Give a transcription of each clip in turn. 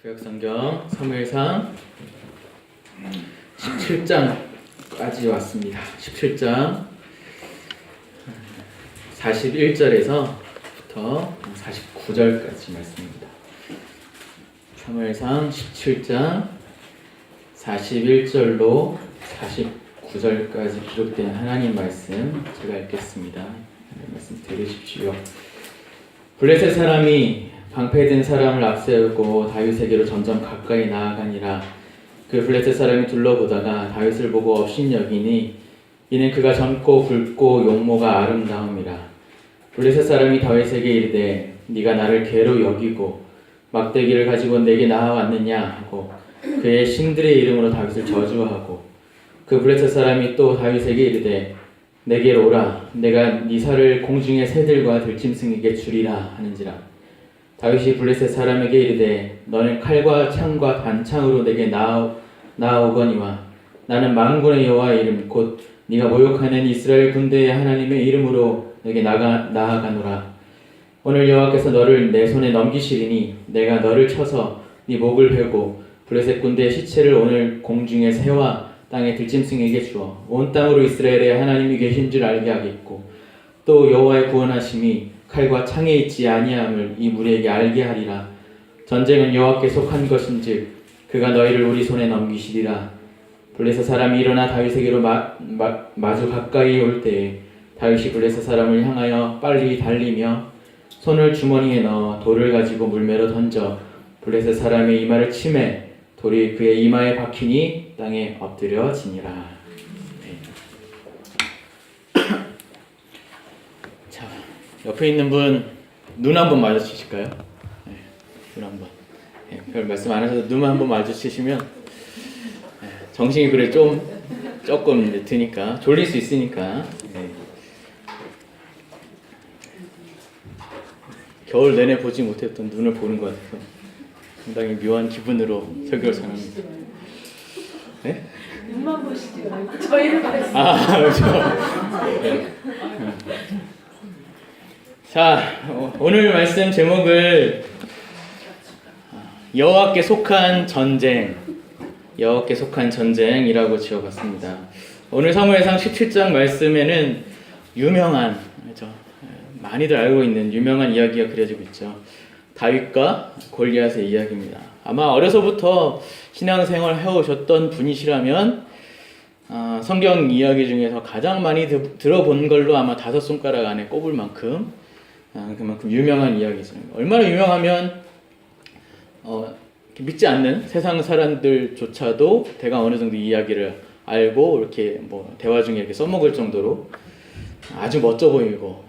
구약성경 사무엘상 17장까지 왔습니다. 17장 41절에서부터 49절까지 말씀입니다. 사무엘상 17장 41절로 49절까지 기록된 하나님 말씀 제가 읽겠습니다. 하나님 말씀 들으십시오. 블레셋 사람이 방패든 사람을 앞세우고 다윗에게로 점점 가까이 나아가니라. 그 블레셋 사람이 둘러보다가 다윗을 보고 업신여기니 이는 그가 젊고 굵고 용모가 아름다움이라. 블레셋 사람이 다윗에게 이르되 네가 나를 개로 여기고 막대기를 가지고 내게 나아왔느냐 하고 그의 신들의 이름으로 다윗을 저주하고 그 블레셋 사람이 또 다윗에게 이르되 내게로 오라 내가 네 살을 공중의 새들과 들짐승에게 주리라 하는지라. 다윗이 블레셋 사람에게 이르되 너는 칼과 창과 단창으로 내게 나아오거니와 나는 만군의 여호와의 이름 곧 네가 모욕하는 이스라엘 군대의 하나님의 이름으로 내게 나아가노라. 오늘 여호와께서 너를 내 손에 넘기시리니 내가 너를 쳐서 네 목을 베고 블레셋 군대의 시체를 오늘 공중의 새와 땅의 들짐승에게 주어 온 땅으로 이스라엘의 하나님이 계신 줄 알게 하겠고 또 여호와의 구원하심이 칼과 창에 있지 아니함을 이 무리에게 알게 하리라. 전쟁은 여호와께 속한 것인즉 그가 너희를 우리 손에 넘기시리라. 블레셋 사람이 일어나 다윗에게로 마주 가까이 올 때에 다윗이 블레셋 사람을 향하여 빨리 달리며 손을 주머니에 넣어 돌을 가지고 물매로 던져 블레셋 사람의 이마를 치매 돌이 그의 이마에 박히니 땅에 엎드려지니라. 옆에 있는 분 눈 한번 마주치실까요? 네, 눈 한번. 네, 별 말씀 안 하셔도 눈 한번 마주치시면 네, 정신이 그래 조금 이제 드니까 졸릴 수 있으니까 네. 겨울 내내 보지 못했던 눈을 보는 것 같아서 상당히 묘한 기분으로 설교를 전합니다. 네? 눈만 보시지 말고 저희를 말씀. 그렇죠. 네. 자, 오늘 말씀 제목을 여호와께 속한 전쟁이라고 지어봤습니다. 오늘 사무엘상 17장 말씀에는 유명한, 그렇죠? 많이들 알고 있는 유명한 이야기가 그려지고 있죠. 다윗과 골리앗의 이야기입니다. 아마 어려서부터 신앙생활 해오셨던 분이시라면 성경 이야기 중에서 가장 많이 들어본 걸로 아마 5손가락 안에 꼽을 만큼 그만큼 유명한 이야기죠. 얼마나 유명하면 믿지 않는 세상 사람들조차도 대강 어느 정도 이야기를 알고 이렇게 뭐 대화 중에 이렇게 써먹을 정도로 아주 멋져 보이고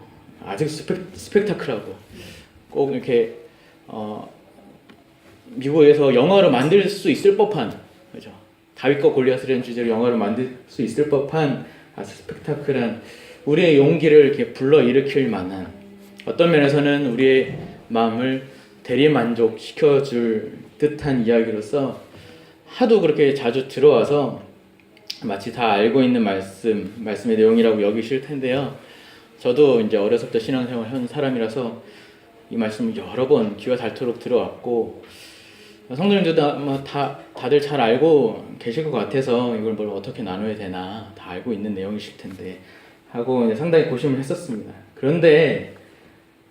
아주 스펙타클하고 꼭 이렇게 미국에서 영화로 만들 수 있을 법한, 그죠? 다윗과 골리앗이라는 주제로 영화로 만들 수 있을 법한 아주 스펙타클한 우리의 용기를 이렇게 불러일으킬 만한, 어떤 면에서는 우리의 마음을 대리만족시켜줄 듯한 이야기로서 하도 그렇게 자주 들어와서 마치 다 알고 있는 말씀의 내용이라고 여기실 텐데요. 저도 이제 어려서부터 신앙생활 한 사람이라서 이 말씀을 여러 번 귀가 닳도록 들어왔고, 성도님들도 아마 다들 잘 알고 계실 것 같아서 이걸 뭘 어떻게 나눠야 되나 다 알고 있는 내용이실 텐데 하고 상당히 고심을 했었습니다. 그런데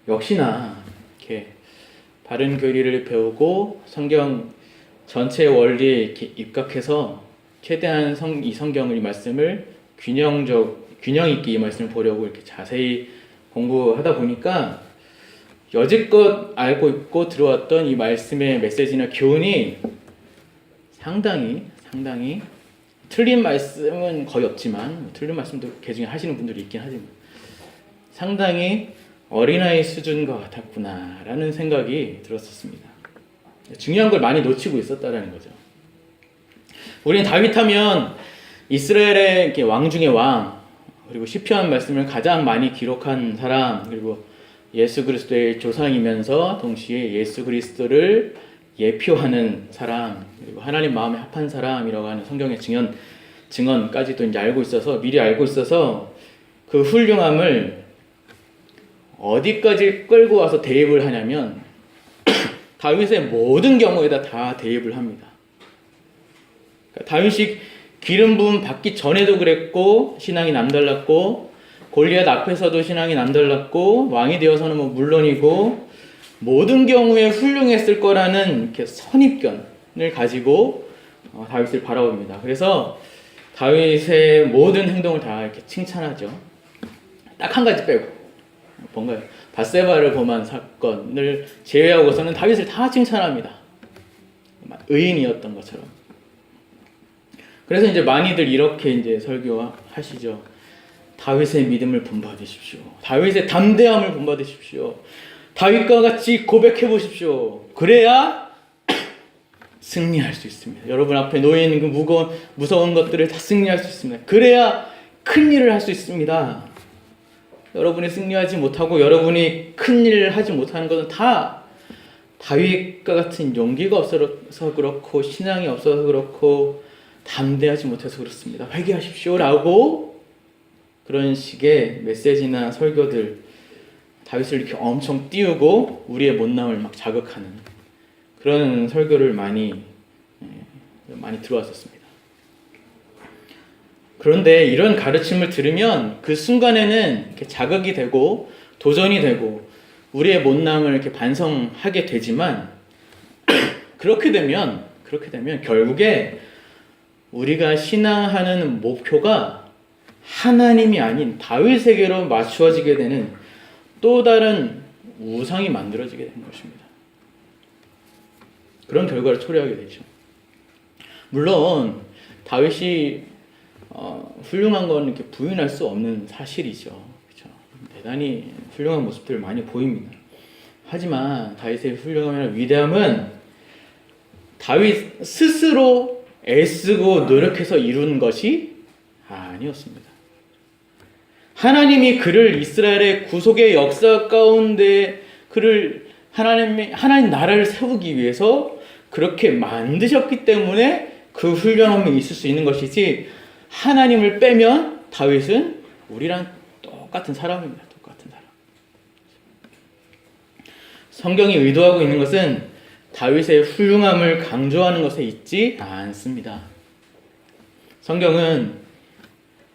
역시나 이렇게 바른 교리를 배우고 성경 전체의 원리에 이렇게 입각해서 최대한 이 성경을, 이 말씀을 균형 있게 이 말씀을 보려고 이렇게 자세히 공부하다 보니까 여지껏 알고 있고 들어왔던 이 말씀의 메시지나 교훈이 상당히 틀린 말씀은 거의 없지만, 틀린 말씀도 개중에 하시는 분들이 있긴 하지만 상당히 어린아이 수준과 같았구나라는 생각이 들었었습니다. 중요한 걸 많이 놓치고 있었다라는 거죠. 우리는 다윗하면 이스라엘의 왕 중의 왕, 그리고 시편 말씀을 가장 많이 기록한 사람, 그리고 예수 그리스도의 조상이면서 동시에 예수 그리스도를 예표하는 사람, 그리고 하나님 마음에 합한 사람이라고 하는 성경의 증언까지도 이제 미리 알고 있어서 그 훌륭함을 어디까지 끌고 와서 대입을 하냐면 다윗의 모든 경우에다 다 대입을 합니다. 그러니까 다윗이 기름 부음 받기 전에도 그랬고 신앙이 남달랐고 골리앗 앞에서도 신앙이 남달랐고 왕이 되어서는 뭐 물론이고 모든 경우에 훌륭했을 거라는 이렇게 선입견을 가지고 다윗을 바라봅니다. 그래서 다윗의 모든 행동을 다 이렇게 칭찬하죠. 딱 한 가지 빼고 뭔가요? 밧세바를 범한 사건을 제외하고서는 다윗을 다 칭찬합니다. 의인이었던 것처럼. 그래서 이제 많이들 이렇게 이제 설교하시죠. 다윗의 믿음을 본받으십시오. 다윗의 담대함을 본받으십시오. 다윗과 같이 고백해 보십시오. 그래야 승리할 수 있습니다. 여러분 앞에 놓여 있는 그 무서운 것들을 다 승리할 수 있습니다. 그래야 큰 일을 할 수 있습니다. 여러분이 승리하지 못하고 여러분이 큰 일을 하지 못하는 것은 다 다윗과 같은 용기가 없어서 그렇고 신앙이 없어서 그렇고 담대하지 못해서 그렇습니다. 회개하십시오 라고 그런 식의 메시지나 설교들 다윗을 이렇게 엄청 띄우고 우리의 못남을 막 자극하는 그런 설교를 많이 들어왔었습니다. 그런데 이런 가르침을 들으면 그 순간에는 이렇게 자극이 되고 도전이 되고 우리의 못남을 이렇게 반성하게 되지만 그렇게 되면 결국에 우리가 신앙하는 목표가 하나님이 아닌 다윗에게로 맞추어지게 되는 또 다른 우상이 만들어지게 되는 것입니다. 그런 결과를 초래하게 되죠. 물론 다윗이 훌륭한 건 이렇게 부인할 수 없는 사실이죠. 그렇죠? 대단히 훌륭한 모습들을 많이 보입니다. 하지만 다윗의 훌륭함이나 위대함은 다윗 스스로 애쓰고 노력해서 이룬 것이 아니었습니다. 하나님이 그를 이스라엘의 구속의 역사 가운데 그를 하나님 나라를 세우기 위해서 그렇게 만드셨기 때문에 그 훌륭함이 있을 수 있는 것이지 하나님을 빼면 다윗은 우리랑 똑같은 사람입니다. 똑같은 사람. 성경이 의도하고 있는 것은 다윗의 훌륭함을 강조하는 것에 있지 않습니다. 성경은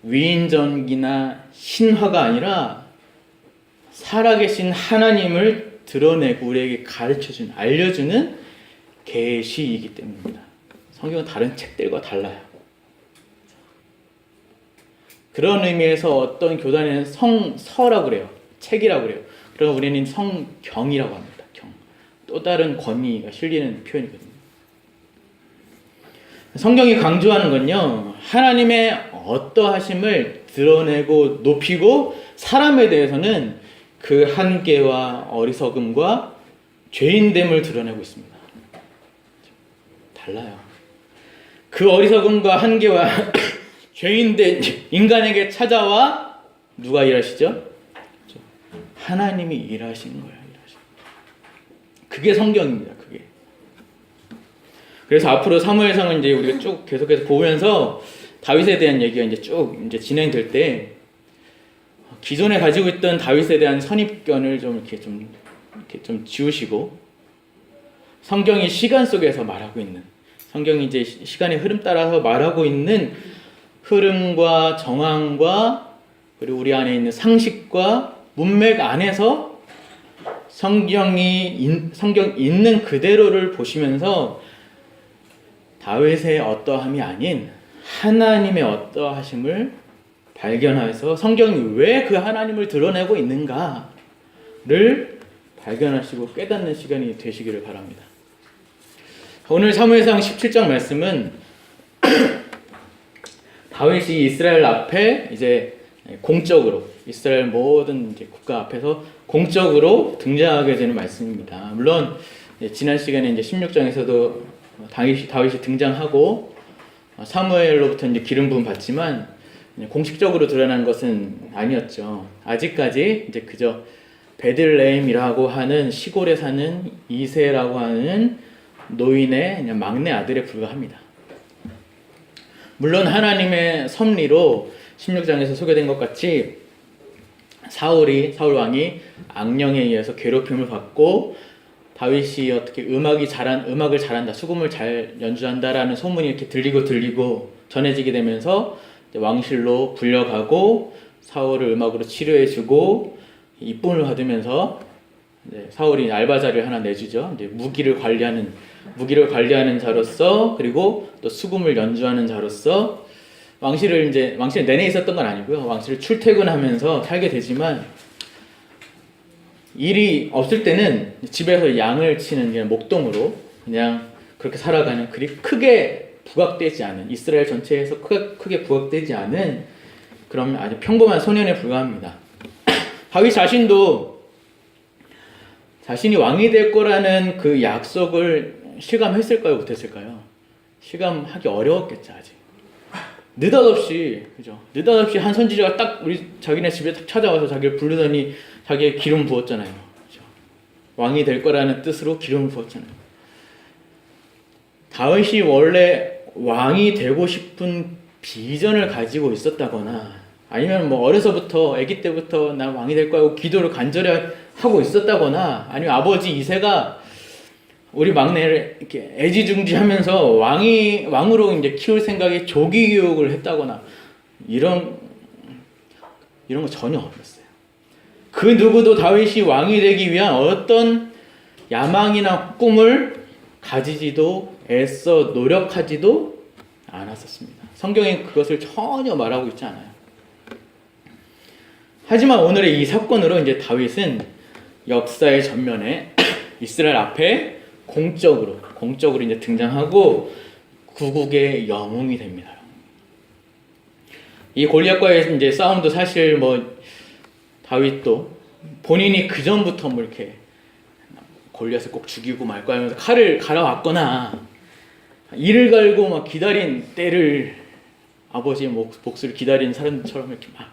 위인전기나 신화가 아니라 살아계신 하나님을 드러내고 우리에게 가르쳐주는, 알려주는 계시이기 때문입니다. 성경은 다른 책들과 달라요. 그런 의미에서 어떤 교단에는 성서라고 그래요. 책이라고 그래요. 그럼 우리는 성경이라고 합니다. 경. 또 다른 권위가 실리는 표현이거든요. 성경이 강조하는 건요, 하나님의 어떠하심을 드러내고 높이고 사람에 대해서는 그 한계와 어리석음과 죄인됨을 드러내고 있습니다. 달라요. 그 어리석음과 한계와 죄인된 인간에게 찾아와 누가 일하시죠? 하나님이 일하시는 거예요. 그게 성경입니다. 그게. 그래서 앞으로 사무엘상은 이제 우리가 쭉 계속해서 보면서 다윗에 대한 얘기가 이제 쭉 진행될 때 기존에 가지고 있던 다윗에 대한 선입견을 이렇게 좀 지우시고 성경이 시간 속에서 말하고 있는 성경이 이제 시간의 흐름 따라서 말하고 있는 흐름과 정황과 그리고 우리 안에 있는 상식과 문맥 안에서 성경 있는 그대로를 보시면서 다윗의 어떠함이 아닌 하나님의 어떠하심을 발견해서 성경이 왜 그 하나님을 드러내고 있는가를 발견하시고 깨닫는 시간이 되시기를 바랍니다. 오늘 사무엘상 17장 말씀은 다윗이 이스라엘 앞에 이제 공적으로 이스라엘 모든 이제 국가 앞에서 공적으로 등장하게 되는 말씀입니다. 물론 지난 시간에 이제 16장에서도 다윗이 등장하고 사무엘로부터 이제 기름 부음 받지만 공식적으로 드러난 것은 아니었죠. 아직까지 이제 그저 베들레헴이라고 하는 시골에 사는 이새라고 하는 노인의 그냥 막내 아들에 불과합니다. 물론 하나님의 섭리로 16장에서 소개된 것 같이 사울 왕이 악령에 의해서 괴롭힘을 받고 다윗이 어떻게 음악을 잘한다, 수금을 잘 연주한다라는 소문이 이렇게 들리고 전해지게 되면서 이제 왕실로 불려가고 사울을 음악으로 치료해주고 이쁨을 받으면서 이제 사울이 알바자를 하나 내주죠. 이제 무기를 관리하는 자로서, 그리고 또 수금을 연주하는 자로서 왕실 내내 있었던 건 아니고요. 왕실을 출퇴근하면서 살게 되지만 일이 없을 때는 집에서 양을 치는 그냥 목동으로 그냥 그렇게 살아가는, 그리 크게 부각되지 않은, 이스라엘 전체에서 크게 부각되지 않은 그런 아주 평범한 소년에 불과합니다. 다윗 자신도 자신이 왕이 될 거라는 그 약속을 실감했을까요? 못했을까요? 실감하기 어려웠겠죠, 아직. 느닷없이 한 선지자가 딱 자기네 집에 딱 찾아와서 자기를 부르더니 자기의 기름 부었잖아요. 그죠? 왕이 될 거라는 뜻으로 기름을 부었잖아요. 다윗이 원래 왕이 되고 싶은 비전을 가지고 있었다거나, 아니면 뭐 어려서부터, 아기 때부터 나 왕이 될 거야 하고 기도를 간절히 하고 있었다거나, 아니면 아버지 이새가 우리 막내를 이렇게 애지중지하면서 왕으로 이제 키울 생각에 조기 교육을 했다거나, 이런 거 전혀 없었어요. 그 누구도 다윗이 왕이 되기 위한 어떤 야망이나 꿈을 가지지도 애써 노력하지도 않았었습니다. 성경에 그것을 전혀 말하고 있지 않아요. 하지만 오늘의 이 사건으로 이제 다윗은 역사의 전면에 이스라엘 앞에 공적으로 이제 등장하고 구국의 영웅이 됩니다. 이 골리앗과의 이제 싸움도 사실 뭐 다윗도 본인이 그 전부터 뭐 이렇게 골리앗을 꼭 죽이고 말 거야 하면서 칼을 갈아왔거나, 이를 갈고 막 기다린 때를, 아버지의 복수를 기다린 사람들처럼 이렇게 막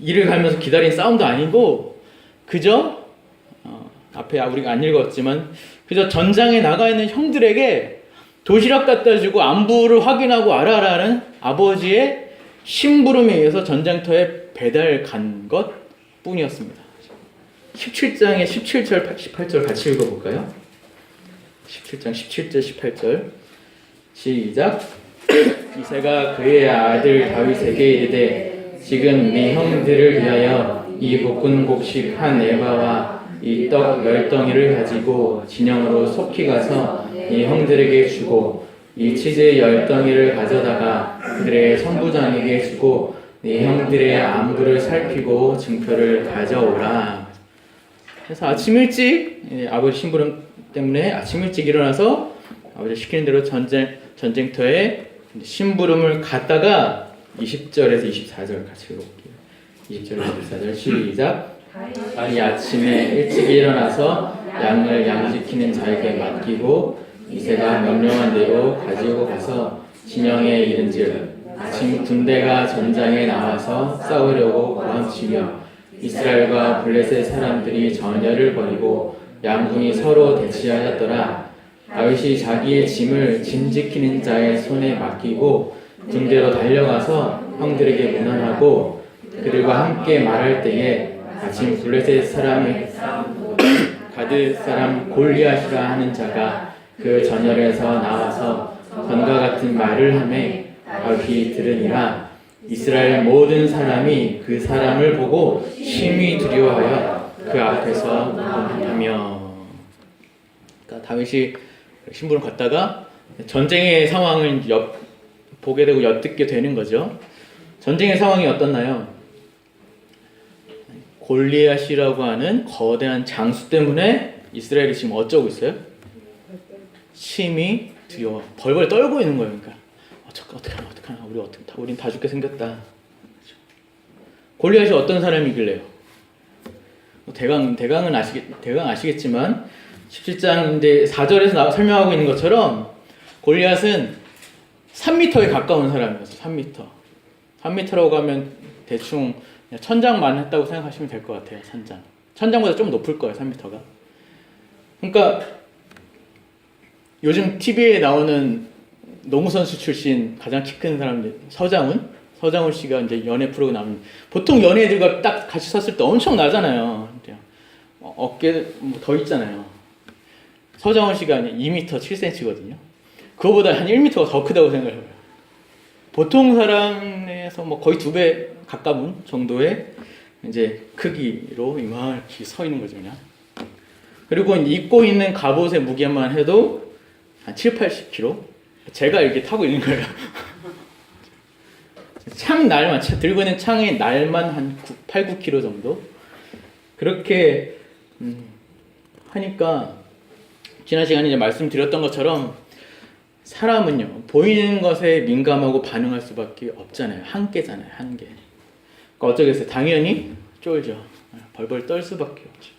이를 갈면서 기다린 싸움도 아니고, 그저 앞에 우리가 안 읽었지만 그저 전장에 나가 있는 형들에게 도시락 갖다 주고 안부를 확인하고 알아라는 아버지의 심부름에 의해서 전장터에 배달 간 것 뿐이었습니다. 17장의 17절, 18절 같이 읽어볼까요? 17장 17절, 18절 시작. 이새가 그의 아들 다윗에게 이르되 지금 네 형들을 위하여 이 볶은 곡식 한 에바와 이 떡 10덩이를 가지고 진영으로 속히 가서 네 형들에게 주고 이 치즈 10덩이를 가져다가 그들의 선부장에게 주고 네 형들의 안부를 살피고 증표를 가져오라. 그래서 아침 일찍 아버지 심부름 때문에 아침 일찍 일어나서 아버지 시키는 대로 전쟁터에 심부름을 갔다가 20절에서 24절 같이 읽어볼게요. 20절에서 24절 시작. 이 아침에 일찍 일어나서 양을 양지키는 자에게 맡기고 이새가 명령한 대로 가지고 가서 진영에 이른즉 아침 군대가 전장에 나와서 싸우려고 고함치며 이스라엘과 블레셋 사람들이 전열을 벌이고 양군이 서로 대치하였더라. 다윗이 자기의 짐을 짐 지키는 자의 손에 맡기고 군대로 달려가서 형들에게 문안하고 그들과 함께 말할 때에 아침 블레셋 사람의 가드 사람 골리앗이라 하는 자가 그 전열에서 나와서 전과 같은 말을 하매 다윗이 들으니라. 이스라엘 모든 사람이 그 사람을 보고 심히 두려워하여 그 앞에서 묻는다며. 그러니까 다윗이 심부름 갔다가 전쟁의 상황을 보게 되고 엿듣게 되는 거죠. 전쟁의 상황이 어떻나요? 골리앗이라고 하는 거대한 장수 때문에 이스라엘이 지금 어쩌고 있어요? 심히 두려워, 벌벌 떨고 있는 거예요. 그러니까 어떡하나 우린 다 죽게 생겼다. 골리앗이 어떤 사람이길래요? 대강 아시겠지만 17장 이제 4절에서 설명하고 있는 것처럼 골리앗은 3m에 가까운 사람이었어요. 3m라고 하면 대충 천장만 했다고 생각하시면 될 것 같아요. 천장보다 좀 높을 거예요. 3m가. 그러니까 요즘 TV에 나오는 농구선수 출신 가장 키 큰 사람 서장훈 씨가 이제 연예 프로에 나오는, 보통 연예인들과 딱 같이 섰을 때 엄청 나잖아요. 어깨 더 있잖아요. 서장훈 씨가 2m 7cm거든요. 그거보다 한 1m가 더 크다고 생각해요. 보통 사람에서 뭐 거의 2배 가까운 정도의 이제 크기로 이만하게 서 있는 거죠, 그냥. 그리고 입고 있는 갑옷의 무게만 해도 한 7, 80kg. 제가 이렇게 타고 있는 거예요. 날만 들고 있는 창의 날만 한 8, 9kg 정도. 그렇게 하니까 지난 시간에 이제 말씀드렸던 것처럼 사람은요 보이는 것에 민감하고 반응할 수밖에 없잖아요. 한계잖아요, 한계. 그러니까 어쩌겠어요? 당연히 쫄죠. 벌벌 떨 수밖에 없죠.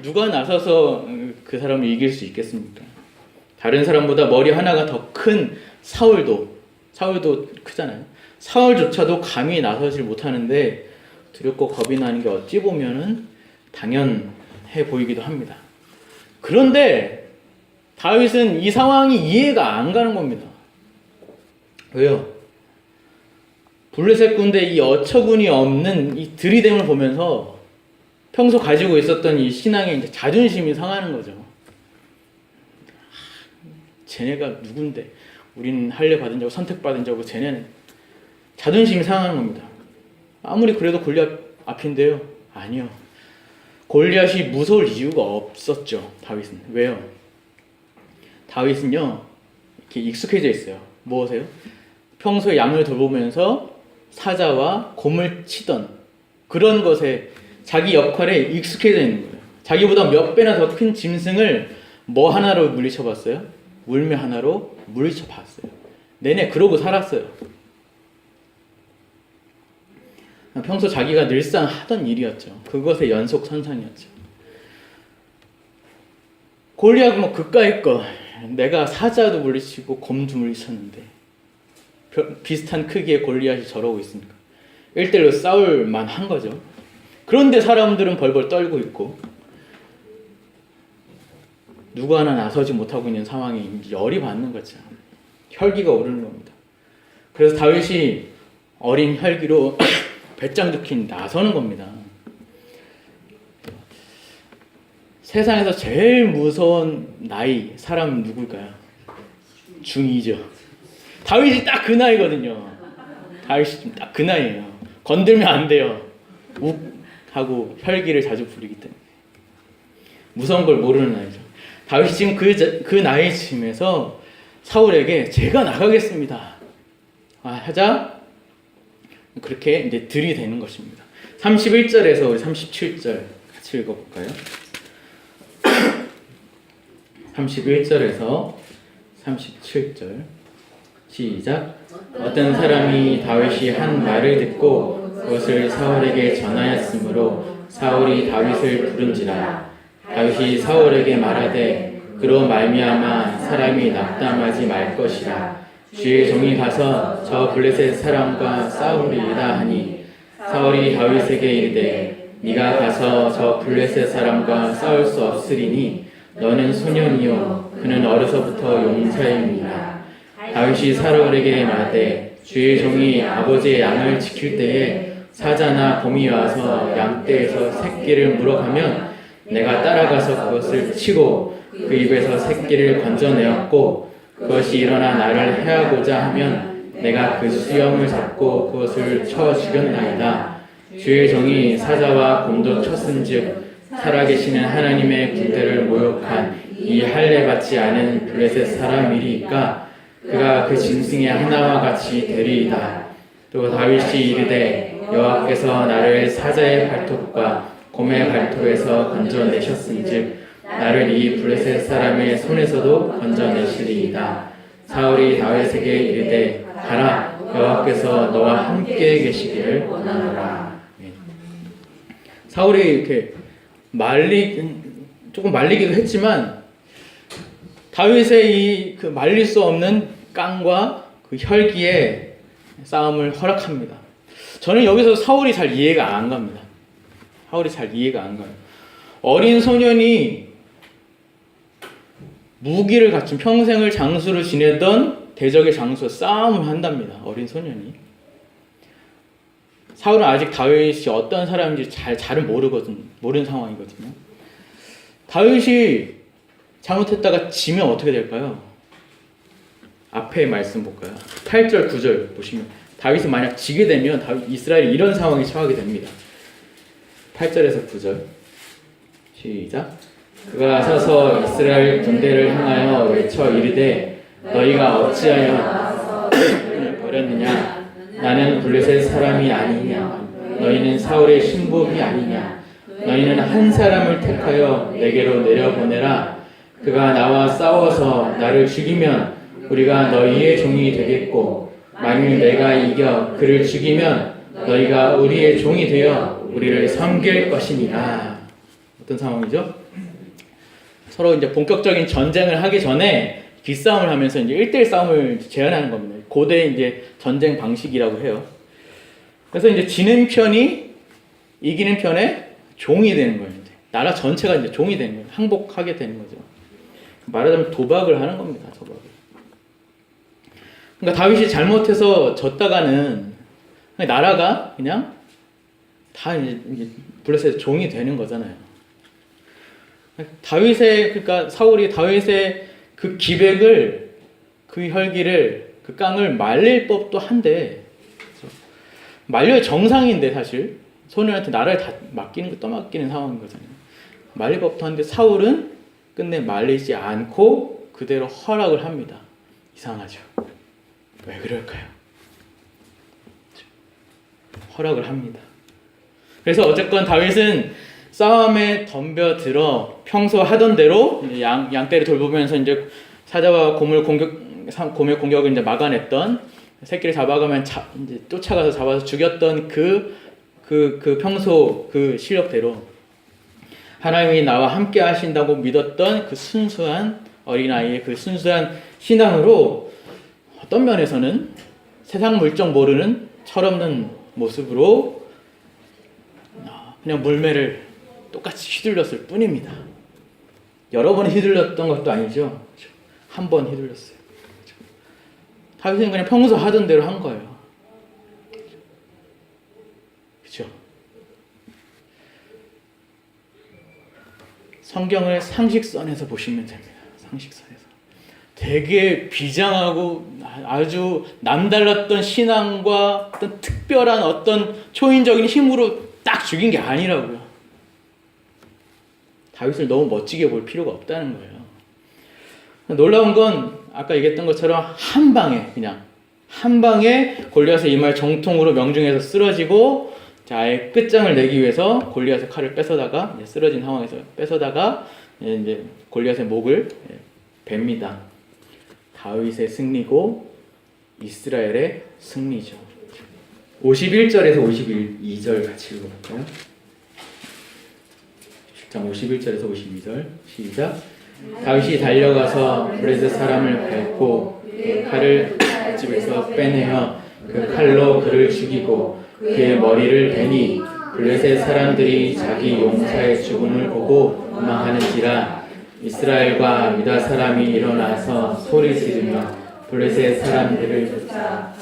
누가 나서서 그 사람을 이길 수 있겠습니까? 다른 사람보다 머리 하나가 더 큰 사울도 크잖아요. 사울조차도 감히 나서질 못하는데 두렵고 겁이 나는 게 어찌 보면은 당연해 보이기도 합니다. 그런데 다윗은 이 상황이 이해가 안 가는 겁니다. 왜요? 블레셋 군대 이 어처구니 없는 이 들이댐을 보면서 평소 가지고 있었던 이 신앙의 이제 자존심이 상하는 거죠. 쟤네가 누군데? 우리는 할례 받은 자고 선택받은 자고 쟤네는 자존심이 상하는 겁니다. 아무리 그래도 골리앗 앞인데요. 아니요. 골리앗이 무서울 이유가 없었죠. 다윗은. 왜요? 다윗은요. 이렇게 익숙해져 있어요. 무엇에요? 평소에 양을 돌보면서 사자와 곰을 치던 그런 것에 자기 역할에 익숙해져 있는 거예요. 자기보다 몇 배나 더 큰 짐승을 뭐 하나로 물리쳐 봤어요? 물매 하나로 물리쳐 봤어요. 내내 그러고 살았어요. 평소 자기가 늘상 하던 일이었죠. 그것의 연속선상이었죠. 골리앗은 뭐 그까이 거 내가 사자도 물리치고 곰도 물리쳤는데 비슷한 크기의 골리앗이 저러고 있으니까 1대1로 싸울 만한 거죠. 그런데 사람들은 벌벌 떨고 있고 누구 하나 나서지 못하고 있는 상황에 열이 받는 거죠. 혈기가 오르는 겁니다. 그래서 다윗이 어린 혈기로 배짱 좋긴 나서는 겁니다. 세상에서 제일 무서운 나이 사람은 누굴까요? 중2죠. 다윗이 딱 그 나이거든요. 다윗이 딱 그 나이예요. 건들면 안 돼요. 욱 하고 혈기를 자주 부리기 때문에 무서운 걸 모르는 나이죠. 다윗이 지금 그 나이쯤에서 사울에게 제가 나가겠습니다 하자 그렇게 이제 들이대는 것입니다. 31절에서 우리 37절 같이 읽어볼까요? 31절에서 37절 시작. 어떤 사람이 다윗이 한 말을 듣고 그것을 사울에게 전하였으므로 사울이 다윗을 부른지라. 다윗이 사울에게 말하되 그로 말미암아 사람이 낙담하지 말 것이라. 주의 종이 가서 저 블레셋 사람과 싸우리이다 하니 사울이 다윗에게 이르되 네가 가서 저 블레셋 사람과 싸울 수 없으리니 너는 소년이요 그는 어려서부터 용사입니다. 다윗이 사울에게 말하되 주의 종이 아버지의 양을 지킬 때에 사자나 곰이 와서 양떼에서 새끼를 물어가면 내가 따라가서 그것을 치고 그 입에서 새끼를 건져내었고 그것이 일어나 나를 해하고자 하면 내가 그 수염을 잡고 그것을 쳐 죽였나이다. 주의 종이 사자와 곰도 쳤은즉 살아계시는 하나님의 군대를 모욕한 이 할례 받지 않은 블레셋 사람이리까 그가 그 짐승의 하나와 같이 되리이다. 또 다윗이 이르되 여호와께서 나를 사자의 발톱과 곰의 발톱에서 건져내셨은즉 나를 이 블레셋 사람의 손에서도 건져내시리이다. 사울이 다윗에게 이르되 가라 여호와께서 너와 함께 계시기를 원하노라. 사울이 이렇게 조금 말리기도 했지만 다윗의 그 말릴 수 없는 깡과 그 혈기에 싸움을 허락합니다. 저는 여기서 사울이 잘 이해가 안 갑니다. 사울이 잘 이해가 안 가요. 어린 소년이 무기를 갖춘 평생을 장수로 지내던 대적의 장수와 싸움을 한답니다. 어린 소년이. 사울은 아직 다윗이 어떤 사람인지 잘은 모르는 상황이거든요. 다윗이 잘못했다가 지면 어떻게 될까요? 앞에 말씀 볼까요? 8절, 9절 보시면 다윗이 만약 지게 되면 이스라엘이 이런 상황에 처하게 됩니다. 8절에서 9절 시작. 그가 서서 이스라엘 군대를 향하여 외쳐 이르되 너희가 어찌하여 나를 버렸느냐? 나는 블레셋 사람이 아니냐? 너희는 사울의 신복이 아니냐? 너희는 한 사람을 택하여 내게로 내려보내라. 그가 나와 싸워서 나를 죽이면 우리가 너희의 종이 되겠고 만일 내가 이겨 그를 죽이면 너희가 우리의 종이 되어 우리를 섬길 것이니라. 어떤 상황이죠? 서로 이제 본격적인 전쟁을 하기 전에 기싸움을 하면서 이제 1대1 싸움을 제한하는 겁니다. 고대 이제 전쟁 방식이라고 해요. 그래서 이제 지는 편이 이기는 편의 종이 되는 거예요. 이제. 나라 전체가 이제 종이 되는 거예요. 항복하게 되는 거죠. 말하자면 도박을 하는 겁니다. 도박을. 그러니까 다윗이 잘못해서 졌다가는 나라가 그냥 다 이제 블레셋의 종이 되는 거잖아요. 그러니까 사울이 다윗의 그 기백을, 그 혈기를, 그 깡을 말릴 법도 한데, 말려야 정상인데 사실 소년한테 나라를 다 떠맡기는 상황인 거잖아요. 말릴 법도 한데 사울은 끝내 말리지 않고 그대로 허락을 합니다. 이상하죠. 왜 그럴까요? 허락을 합니다. 그래서 어쨌건 다윗은 싸움에 덤벼들어 평소 하던 대로 양떼를 돌보면서 이제 사자와 곰의 공격을 이제 막아냈던, 새끼를 잡아가면 이제 쫓아가서 잡아서 죽였던 그 평소 그 실력대로 하나님이 나와 함께 하신다고 믿었던 그 순수한 어린아이의 그 순수한 신앙으로 어떤 면에서는 세상 물정 모르는 철없는 모습으로 그냥 물매를 똑같이 휘둘렀을 뿐입니다. 여러 번 휘둘렀던 것도 아니죠. 한 번 휘둘렀어요. 다윗은 그냥 평소 하던 대로 한 거예요. 그렇죠? 성경을 상식선에서 보시면 됩니다. 상식선에서. 되게 비장하고 아주 남달랐던 신앙과 어떤 특별한 어떤 초인적인 힘으로 딱 죽인 게 아니라고요. 다윗을 너무 멋지게 볼 필요가 없다는 거예요. 놀라운 건 아까 얘기했던 것처럼 한 방에 골리앗의 이마에 정통으로 명중해서 쓰러지고, 자, 아예 끝장을 내기 위해서 골리앗의 칼을 뺏어다가 쓰러진 상황에서 뺏어다가 이제 골리앗의 목을 뱁니다. 다윗의 승리고 이스라엘의 승리죠. 51절에서 52절 같이 읽어볼까요? 10장 51절에서 52절 시작. 다윗이 달려가서 블레셋 사람을 밟고 그 칼을 집에서 빼내어 그 칼로 그를 죽이고 그의 머리를 베니 블레셋 사람들이 자기 용사의 죽음을 보고 원망하는지라. 이스라엘과 유다 사람이 일어나서 소리 지르며 블레셋 사람들을 쫓아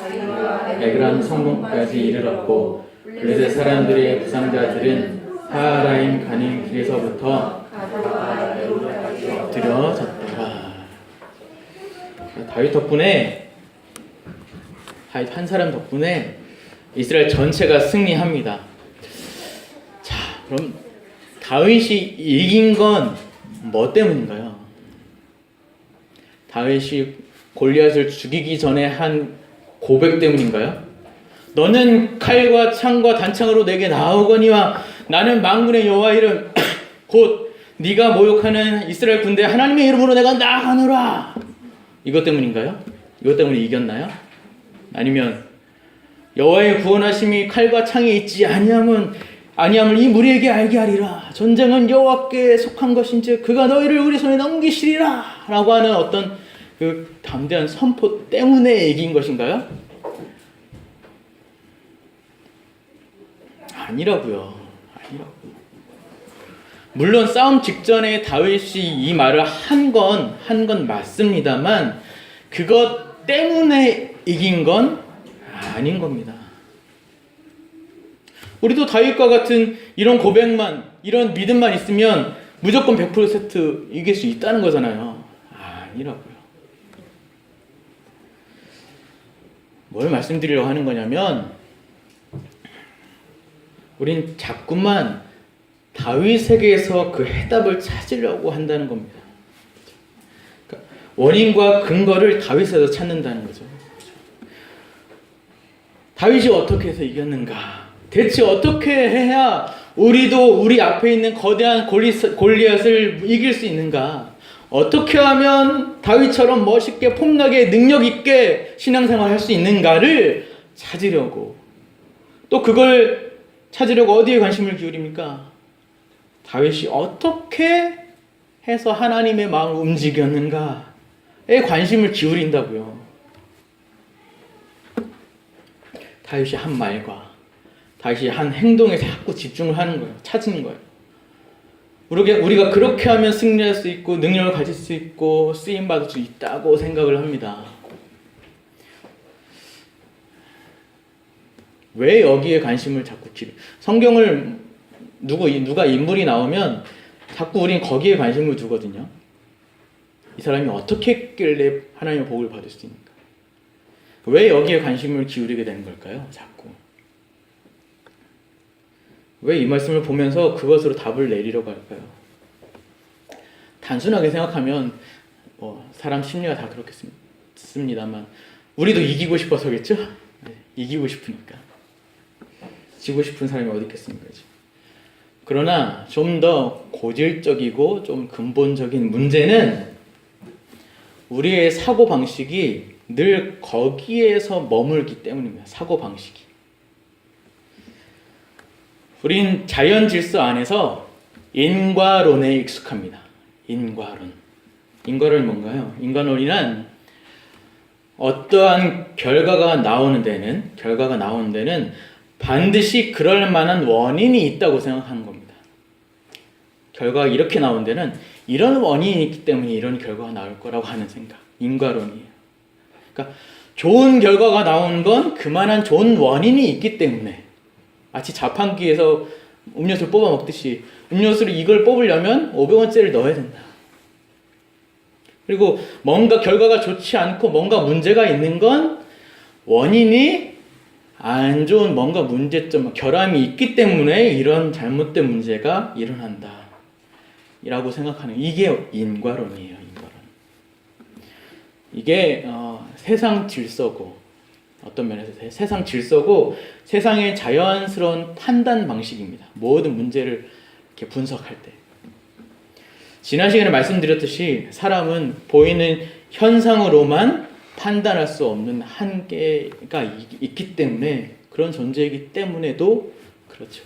에그란 성문까지 이르렀고 블레셋 사람들의 부상자들은 하라임 가는 길에서부터 엎드려졌더라. 다윗 한 사람 덕분에 이스라엘 전체가 승리합니다. 자, 그럼 다윗이 이긴 건 뭐 때문인가요? 다윗이 골리앗을 죽이기 전에 한 고백 때문인가요? 너는 칼과 창과 단창으로 내게 나오거니와 나는 만군의 여호와 이름 곧 네가 모욕하는 이스라엘 군대 하나님의 이름으로 내가 나가노라. 이것 때문인가요? 이것 때문에 이겼나요? 아니면 여호와의 구원하심이 칼과 창에 있지 아니함을 이 무리에게 알게 하리라. 전쟁은 여호와께 속한 것인즉 그가 너희를 우리 손에 넘기시리라 라고 하는 어떤 그 담대한 선포 때문에 이긴 것인가요? 아니라고요. 물론 싸움 직전에 다윗이 이 말을 한 건 맞습니다만 그것 때문에 이긴 건 아닌 겁니다. 우리도 다윗과 같은 이런 고백만, 이런 믿음만 있으면 무조건 100% 이길 수 있다는 거잖아요. 아니라고요. 뭘 말씀드리려고 하는 거냐면 우린 자꾸만 다윗에게서 그 해답을 찾으려고 한다는 겁니다. 그러니까 원인과 근거를 다윗에서 찾는다는 거죠. 다윗이 어떻게 해서 이겼는가? 대체 어떻게 해야 우리도 우리 앞에 있는 거대한 골리앗을 이길 수 있는가? 어떻게 하면 다윗처럼 멋있게 폼나게 능력 있게 신앙생활을 할 수 있는가를 찾으려고, 또 그걸 찾으려고 어디에 관심을 기울입니까? 다윗이 어떻게 해서 하나님의 마음을 움직였는가에 관심을 기울인다고요. 다윗이 한 말과 다윗이 한 행동에 자꾸 집중을 하는 거예요. 찾는 거예요. 우리가 그렇게 하면 승리할 수 있고 능력을 가질 수 있고 쓰임받을 수 있다고 생각을 합니다. 왜 여기에 관심을 자꾸 성경을 누가 인물이 나오면 자꾸 우린 거기에 관심을 두거든요. 이 사람이 어떻게 했길래 하나님의 복을 받을 수 있는가? 왜 여기에 관심을 기울이게 되는 걸까요? 자꾸. 왜 이 말씀을 보면서 그것으로 답을 내리려고 할까요? 단순하게 생각하면 사람 심리가 다 그렇겠습니다만 우리도 이기고 싶어서겠죠? 네, 이기고 싶으니까. 지고 싶은 사람이 어디 있겠습니까? 그러나 좀 더 고질적이고 좀 근본적인 문제는 우리의 사고방식이 늘 거기에서 머물기 때문입니다. 사고방식이. 우린 자연 질서 안에서 인과론에 익숙합니다. 인과론. 인과론이 뭔가요? 인과론이란 어떠한 결과가 나오는 데는 반드시 그럴 만한 원인이 있다고 생각하는 겁니다. 결과가 이렇게 나온 데는 이런 원인이 있기 때문에 이런 결과가 나올 거라고 하는 생각. 인과론이에요. 그러니까 좋은 결과가 나온 건 그만한 좋은 원인이 있기 때문에, 마치 자판기에서 음료수를 뽑아 먹듯이 음료수를 이걸 뽑으려면 500원짜리를 넣어야 된다. 그리고 뭔가 결과가 좋지 않고 뭔가 문제가 있는 건 원인이 안 좋은 뭔가 문제점, 결함이 있기 때문에 이런 잘못된 문제가 일어난다 이라고 생각하는, 이게 인과론이에요. 인과론. 이게 세상 질서고, 어떤 면에서 세상 질서고 세상의 자연스러운 판단 방식입니다. 모든 문제를 이렇게 분석할 때. 지난 시간에 말씀드렸듯이 사람은 보이는 현상으로만 판단할 수 없는 한계가 있기 때문에, 그런 존재이기 때문에도 그렇죠.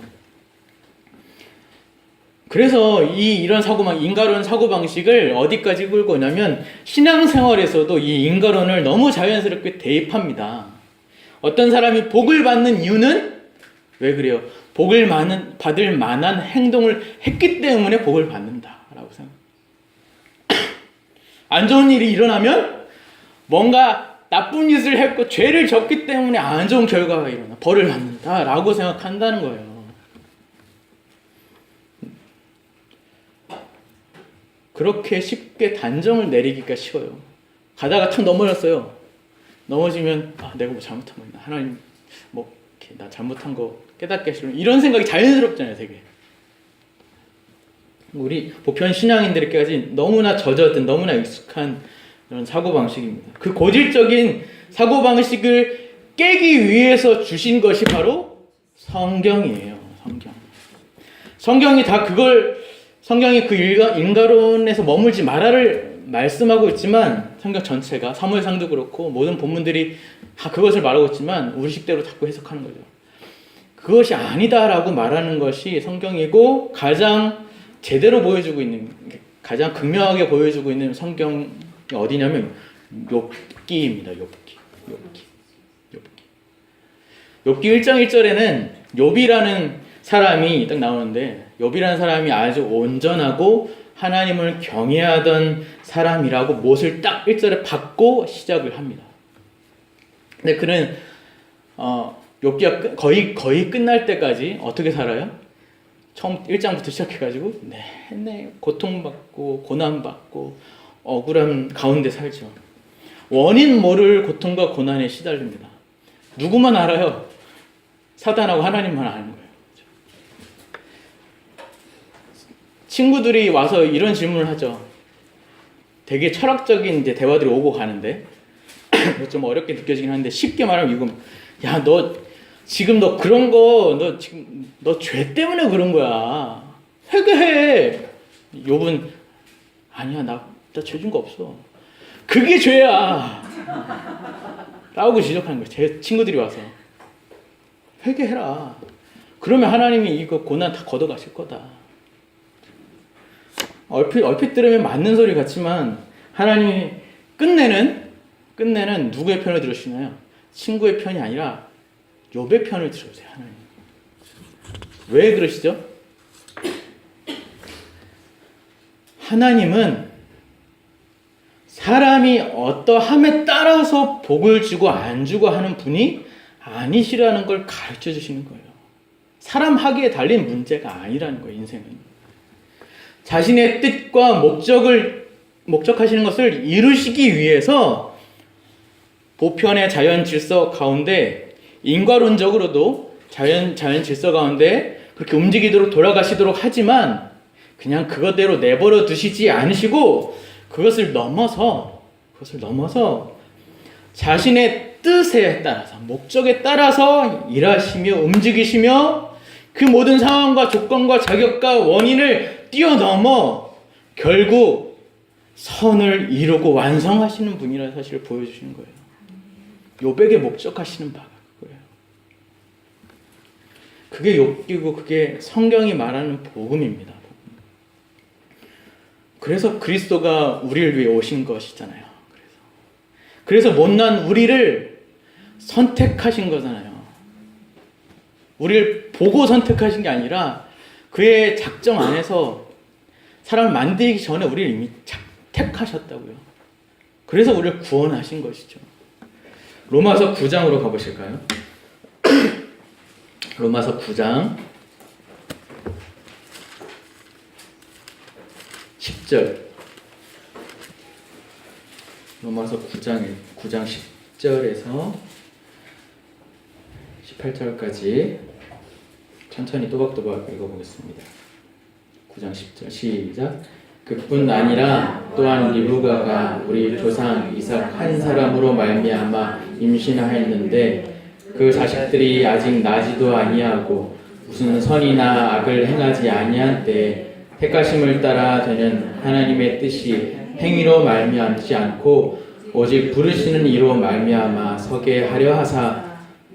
그래서 이런 인과론 사고방식을 어디까지 끌고 오냐면 신앙생활에서도 이 인과론을 너무 자연스럽게 대입합니다. 어떤 사람이 복을 받는 이유는 왜 그래요? 복을 받을 만한 행동을 했기 때문에 복을 받는다라고 생각. 안 좋은 일이 일어나면 뭔가 나쁜 짓을 했고 죄를 졌기 때문에 안 좋은 결과가 일어나, 벌을 받는다라고 생각한다는 거예요. 그렇게 쉽게 단정을 내리기가 쉬워요. 가다가 탁 넘어졌어요. 넘어지면 내가 뭐 잘못한 거 있나? 하나님 이렇게 나 잘못한 거 깨닫게 하시면, 이런 생각이 자연스럽잖아요, 되게. 우리 보편 신앙인들에게까지 너무나 젖어든, 너무나 익숙한 이런 사고방식입니다. 그 고질적인 사고방식을 깨기 위해서 주신 것이 바로 성경이에요. 성경이 다 성경이 그 인과론에서 머물지 마라를 말씀하고 있지만, 성경 전체가 사무엘상도 그렇고 모든 본문들이 다 그것을 말하고 있지만 우리식대로 자꾸 해석하는 거죠. 그것이 아니다라고 말하는 것이 성경이고, 가장 제대로 보여주고 있는, 가장 극명하게 보여주고 있는 성경이 어디냐면 욥기입니다. 욥기 1장 1절에는 욥이라는 사람이 딱 나오는데, 욥이라는 사람이 아주 온전하고 하나님을 경외하던 사람이라고 못을 딱 1절에 받고 시작을 합니다. 근데 그는 욥기가 거의 끝날 때까지 어떻게 살아요? 처음 1장부터 시작해가지고 내내 고통받고 고난받고 억울한 가운데 살죠. 원인 모를 고통과 고난에 시달립니다. 누구만 알아요? 사단하고 하나님만 아는 거예요. 친구들이 와서 이런 질문을 하죠. 되게 철학적인 이제 대화들이 오고 가는데 좀 어렵게 느껴지긴 하는데 쉽게 말하면 이거 야, 너 지금 너 그런 거 너 지금 너 죄 때문에 그런 거야. 회개해. 욥은 아니야, 나 죄 진 거 없어. 그게 죄야. 라고 지적하는 거예요. 제 친구들이 와서 회개해라. 그러면 하나님이 이거 고난 다 걷어가실 거다. 얼핏 들으면 맞는 소리 같지만 하나님이 끝내는 누구의 편을 들으시나요? 친구의 편이 아니라 욥의 편을 들으세요. 하나님. 왜 그러시죠? 하나님은 사람이 어떠함에 따라서 복을 주고 안 주고 하는 분이 아니시라는 걸 가르쳐 주시는 거예요. 사람 하기에 달린 문제가 아니라는 거예요. 인생은. 자신의 뜻과 목적하시는 것을 이루시기 위해서 보편의 자연 질서 가운데 인과론적으로도 자연 질서 가운데 그렇게 움직이도록 돌아가시도록 하지만 그냥 그것대로 내버려 두시지 않으시고 그것을 넘어서 자신의 뜻에 따라서 목적에 따라서 일하시며 움직이시며 그 모든 상황과 조건과 자격과 원인을 뛰어넘어 결국 선을 이루고 완성하시는 분이라는 사실을 보여주시는 거예요. 욥에게 목적하시는 바가 그거예요. 그게 욥기고 그게 성경이 말하는 복음입니다. 그래서 그리스도가 우리를 위해 오신 것이잖아요. 그래서 못난 우리를 선택하신 거잖아요. 우리를 보고 선택하신 게 아니라 그의 작정 안에서 사람을 만들기 전에 우리를 이미 택하셨다고요. 그래서 우리를 구원하신 것이죠. 로마서 9장으로 가보실까요? 로마서 9장 10절. 로마서 9장 10절에서 18절까지 천천히 또박또박 읽어보겠습니다. 9장 10절 시작. 그뿐 아니라 또한 리브가가 우리 조상 이삭 한 사람으로 말미암아 임신하였는데 그 자식들이 아직 나지도 아니하고 무슨 선이나 악을 행하지 아니한 때에 택하심을 따라 되는 하나님의 뜻이 행위로 말미암지 않고 오직 부르시는 이로 말미암아 서게 하려 하사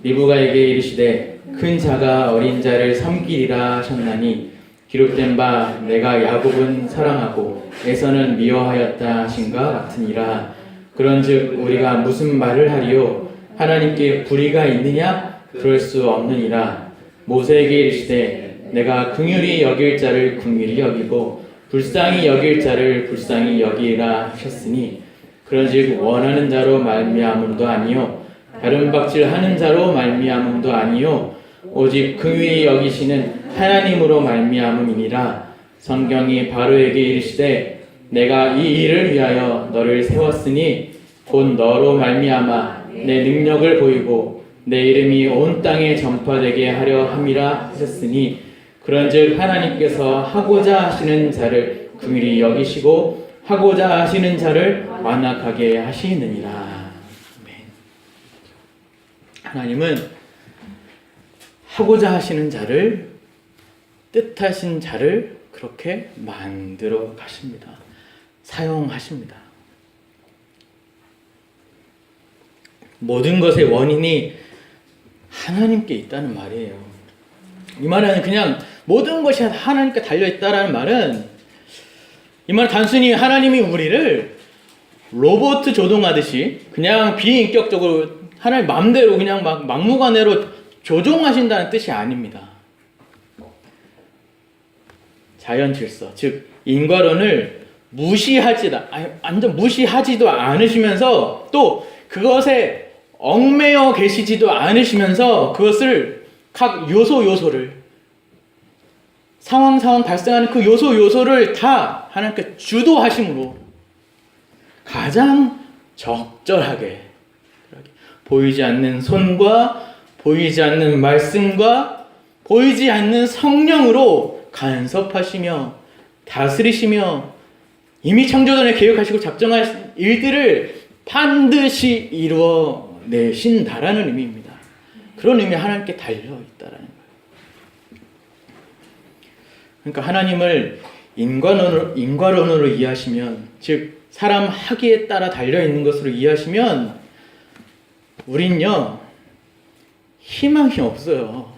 리브가에게 이르시되 큰 자가 어린 자를 섬기리라 하셨나니 기록된 바 내가 야곱은 사랑하고 에서는 미워하였다 하신가 같으니라. 그런즉 우리가 무슨 말을 하리요? 하나님께 불의가 있느냐? 그럴 수 없느니라. 모세에게 이르시되 내가 긍휼히 여길 자를 긍휼히 여기고 불쌍히 여길 자를 불쌍히 여기라 하셨으니 그런즉 원하는 자로 말미암음도 아니요 다른 박질하는 자로 말미암음도 아니요 오직 긍휼히 여기시는 하나님으로 말미암음이니라. 성경이 바로에게 이르시되 내가 이 일을 위하여 너를 세웠으니 곧 너로 말미암아 내 능력을 보이고 내 이름이 온 땅에 전파되게 하려 함이라 하셨으니 그런즉 하나님께서 하고자 하시는 자를 긍휼히 여기시고 하고자 하시는 자를 완악하게 하시느니라. 아멘. 하나님은 하고자 하시는 자를, 뜻하신 자를 그렇게 만들어 가십니다. 사용하십니다. 모든 것의 원인이 하나님께 있다는 말이에요. 이 말은 그냥 모든 것이 하나님께 달려있다라는 말은 이 말은 단순히 하나님이 우리를 로봇 조종하듯이 그냥 비인격적으로 하나님 마음대로 그냥 막무가내로 조종하신다는 뜻이 아닙니다. 자연 질서, 즉 인과론을 완전 무시하지도 않으시면서 또 그것에 얽매여 계시지도 않으시면서 그것을 각 요소를 상황 발생하는 그 요소를 다 하나님께 주도하심으로 가장 적절하게 보이지 않는 손과 보이지 않는 말씀과 보이지 않는 성령으로 간섭하시며 다스리시며 이미 창조전에 계획하시고 작정하신 일들을 반드시 이루어내신다라는 의미입니다. 그런 의미 하나님께 달려있다라는 거예요. 그러니까 하나님을 인과론으로 이해하시면, 즉 사람 하기에 따라 달려있는 것으로 이해하시면 우린요 희망이 없어요.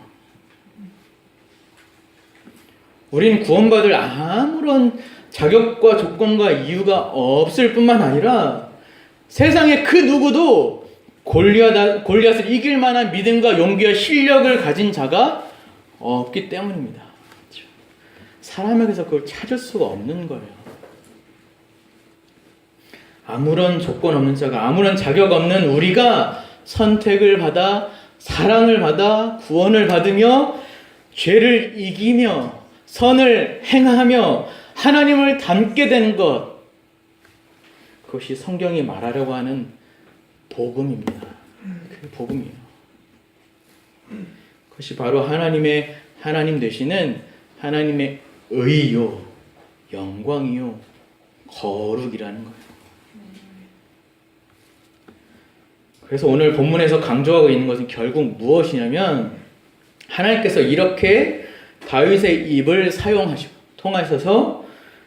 우린 구원받을 아무런 자격과 조건과 이유가 없을 뿐만 아니라 세상에 그 누구도 골리앗을 이길 만한 믿음과 용기와 실력을 가진 자가 없기 때문입니다. 사람에게서 그걸 찾을 수가 없는 거예요. 아무런 조건 없는 자가, 아무런 자격 없는 우리가 선택을 받아 사랑을 받아 구원을 받으며 죄를 이기며 선을 행하며 하나님을 닮게 된 것, 그것이 성경이 말하려고 하는 복음입니다. 그게 복음이에요. 그것이 바로 하나님 되시는 하나님의 의요, 영광이요, 거룩이라는 거예요. 그래서 오늘 본문에서 강조하고 있는 것은 결국 무엇이냐면, 하나님께서 이렇게 다윗의 입을 통하셔서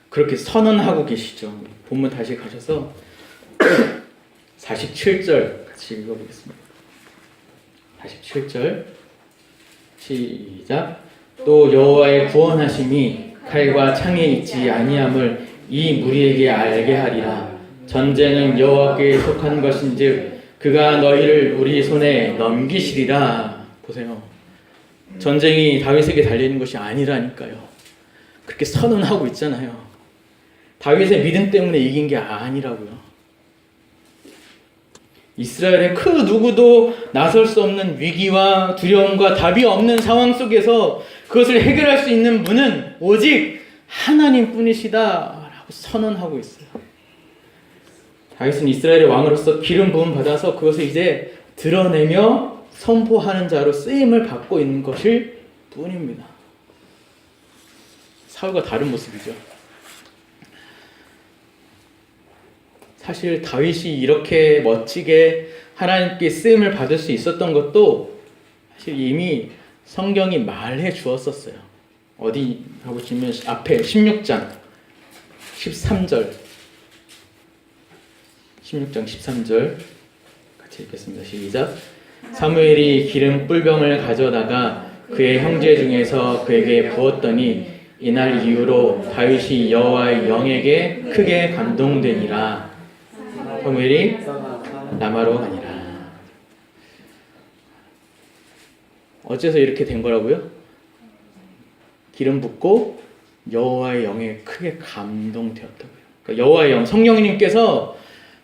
그렇게 선언하고 계시죠. 본문 다시 가셔서 47절 같이 읽어보겠습니다. 47절 시작. 또 여호와의 구원하심이 칼과 창에 있지 아니함을 이 무리에게 알게 하리라. 전쟁은 여호와께 속한 것인즉 그가 너희를 우리 손에 넘기시리라. 보세요. 전쟁이 다윗에게 달려있는 것이 아니라니까요. 그렇게 선언하고 있잖아요. 다윗의 믿음 때문에 이긴 게 아니라고요. 이스라엘의 그 누구도 나설 수 없는 위기와 두려움과 답이 없는 상황 속에서 그것을 해결할 수 있는 분은 오직 하나님뿐이시다라고 선언하고 있어요. 다윗은 이스라엘의 왕으로서 기름 부음 받아서 그것을 이제 드러내며 선포하는 자로 쓰임을 받고 있는 것일 뿐입니다. 사울과 다른 모습이죠. 사실 다윗이 이렇게 멋지게 하나님께 쓰임을 받을 수 있었던 것도 사실 이미 성경이 말해 주었었어요. 어디 가보시면 앞에 16장 13절 16장 13절 같이 읽겠습니다. 시작. 사무엘이 기름 뿔병을 가져다가 그의 형제 중에서 그에게 부었더니 이날 이후로 다윗이 여호와의 영에게 크게 감동되니라. 사무엘이 라마로 가니라. 어째서 이렇게 된 거라고요? 기름 붓고 여호와의 영에 크게 감동되었다고요. 그러니까 여호와의 영, 성령님께서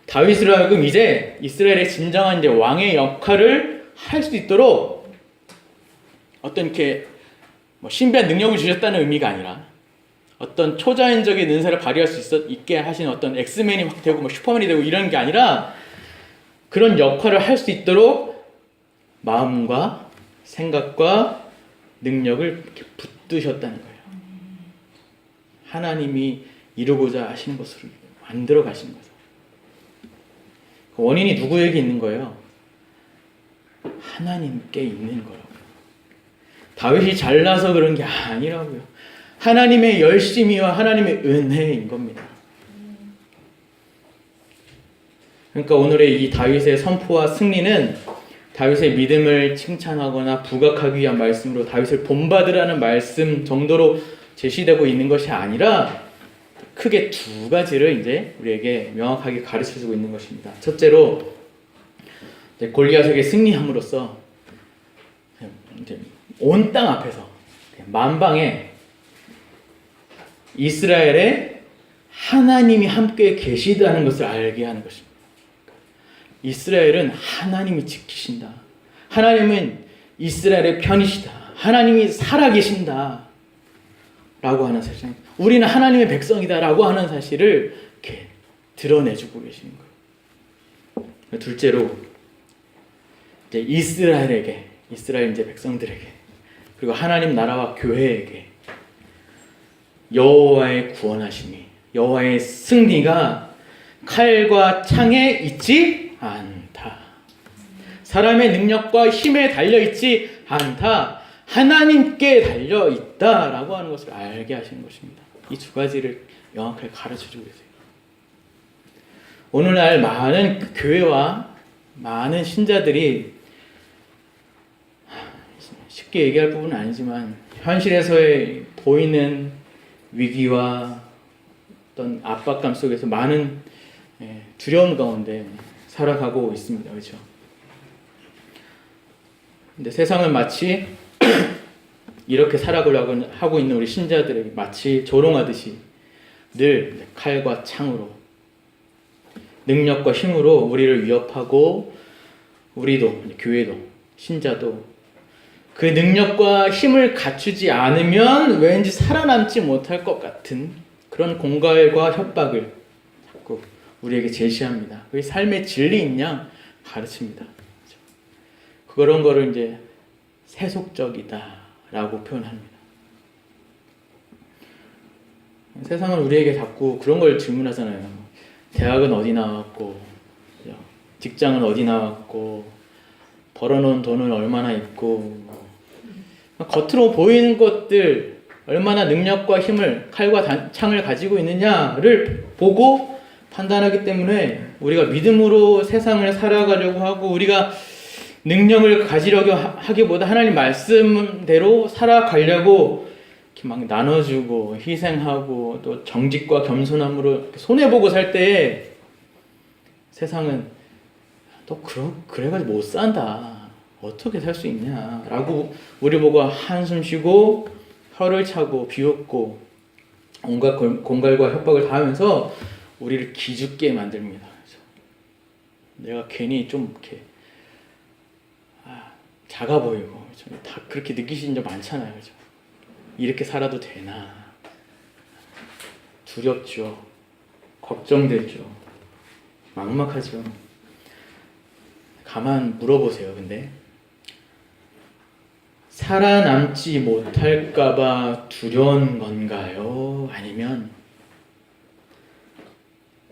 다윗으로 하여금 이제 이스라엘의 진정한 이제 왕의 역할을 할 수 있도록 어떤 이렇게 신비한 능력을 주셨다는 의미가 아니라 어떤 초자연적인 은사를 발휘할 수 있게 하신 어떤 엑스맨이 막 되고 슈퍼맨이 되고 이런 게 아니라 그런 역할을 할 수 있도록 마음과 생각과 능력을 이렇게 붙드셨다는 거예요. 하나님이 이루고자 하시는 것을 만들어 가신 거죠. 그 원인이 누구에게 있는 거예요? 하나님께 있는 거라고요. 다윗이 잘나서 그런 게 아니라고요. 하나님의 열심히와 하나님의 은혜인 겁니다. 그러니까 오늘의 이 다윗의 선포와 승리는 다윗의 믿음을 칭찬하거나 부각하기 위한 말씀으로 다윗을 본받으라는 말씀 정도로 제시되고 있는 것이 아니라 크게 두 가지를 이제 우리에게 명확하게 가르쳐주고 있는 것입니다. 첫째로 골리앗에게 승리함으로써 온 땅 앞에서 만방에 이스라엘에 하나님이 함께 계시다는 것을 알게 하는 것입니다. 이스라엘은 하나님이 지키신다. 하나님은 이스라엘의 편이시다. 하나님이 살아계신다. 라고 하는 사실, 우리는 하나님의 백성이다 라고 하는 사실을 이렇게 드러내주고 계시는 거예요. 둘째로 이제 이스라엘 이제 백성들에게, 그리고 하나님 나라와 교회에게 여호와의 구원하심이, 여호와의 승리가 칼과 창에 있지 않다. 사람의 능력과 힘에 달려 있지 않다. 하나님께 달려 있다라고 하는 것을 알게 하시는 것입니다. 이 두 가지를 명확하게 가르쳐주고 계세요. 오늘날 많은 교회와 많은 신자들이, 쉽게 얘기할 부분은 아니지만 현실에서의 보이는 위기와 어떤 압박감 속에서 많은 두려움 가운데 살아가고 있습니다. 그렇죠? 근데 세상은 마치 이렇게 살아가려고 하고 있는 우리 신자들에게 마치 조롱하듯이 늘 칼과 창으로, 능력과 힘으로 우리를 위협하고, 우리도, 교회도, 신자도 그 능력과 힘을 갖추지 않으면 왠지 살아남지 못할 것 같은 그런 공갈과 협박을 자꾸 우리에게 제시합니다. 그게 삶의 진리인 양 가르칩니다. 그런 거를 이제 세속적이다라고 표현합니다. 세상은 우리에게 자꾸 그런 걸 질문하잖아요. 대학은 어디 나왔고, 직장은 어디 나왔고, 벌어놓은 돈은 얼마나 있고, 겉으로 보이는 것들, 얼마나 능력과 힘을, 칼과 창을 가지고 있느냐를 보고 판단하기 때문에 우리가 믿음으로 세상을 살아가려고 하고, 우리가 능력을 가지려고 하기보다 하나님 말씀대로 살아가려고 이렇게 막 나눠주고 희생하고 또 정직과 겸손함으로 손해보고 살 때에 세상은 너 그래가지고 못 산다, 어떻게 살 수 있냐 라고 우리 보고 한숨 쉬고 혀를 차고 비웃고 온갖 공갈과 협박을 당하면서 우리를 기죽게 만듭니다. 내가 괜히 좀 이렇게 작아 보이고, 다 그렇게 느끼시는 적 많잖아요. 그렇죠? 이렇게 살아도 되나, 두렵죠, 걱정되죠, 막막하죠. 가만 물어보세요. 근데 살아남지 못할까봐 두려운 건가요? 아니면